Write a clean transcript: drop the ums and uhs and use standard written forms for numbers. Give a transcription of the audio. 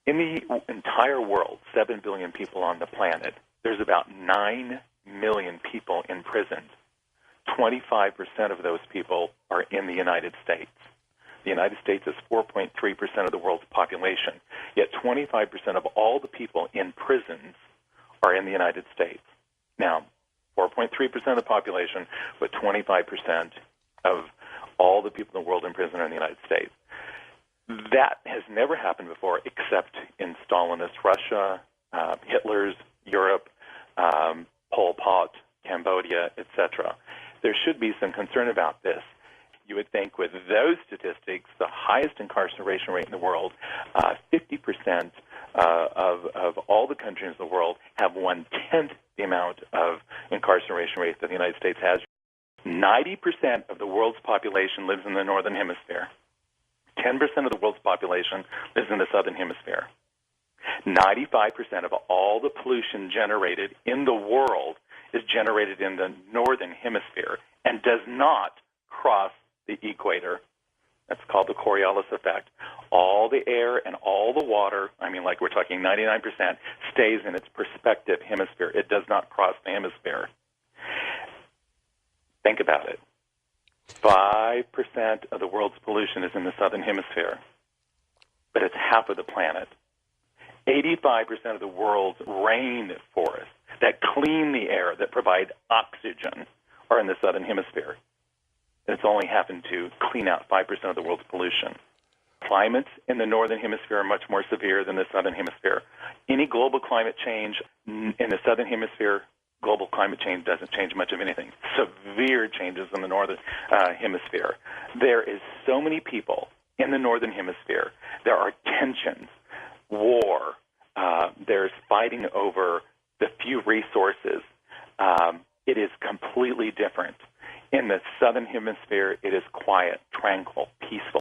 In the entire world, 7 billion people on the planet, there's about 9 million people in prisons. 25% of those people are in the United States. The United States is 4.3% of the world's population, yet 25% of all the people in prisons are in the United States. Now, 4.3% of the population, but 25% of all the people in the world in prison are in the United States. That has never happened before except in Stalinist Russia, Hitler's Europe, Pol Pot, Cambodia, etc. There should be some concern about this. You would think with those statistics, the highest incarceration rate in the world, 50% of all the countries in the world have 1/10 the amount of incarceration rate that the United States has. 90% of the world's population lives in the Northern Hemisphere. 10% of the world's population lives in the Southern Hemisphere. 95% of all the pollution generated in the world is generated in the Northern Hemisphere and does not cross the equator. That's called the Coriolis effect. All the air and all the water, like we're talking 99%, stays in its respective hemisphere. It does not cross the hemisphere. Think about it. 5% of the world's pollution is in the Southern Hemisphere, but it's half of the planet. 85% of the world's rain forests that clean the air, that provide oxygen, are in the Southern Hemisphere. It's only happened to clean out 5% of the world's pollution. Climates in the Northern Hemisphere are much more severe than the Southern Hemisphere. Any global climate change in the Southern Hemisphere, global climate change doesn't change much of anything. Severe changes in the Northern Hemisphere. There is so many people in the Northern Hemisphere. There are tensions, war. There's fighting over the few resources. It is completely different. In the Southern Hemisphere, it is quiet, tranquil, peaceful.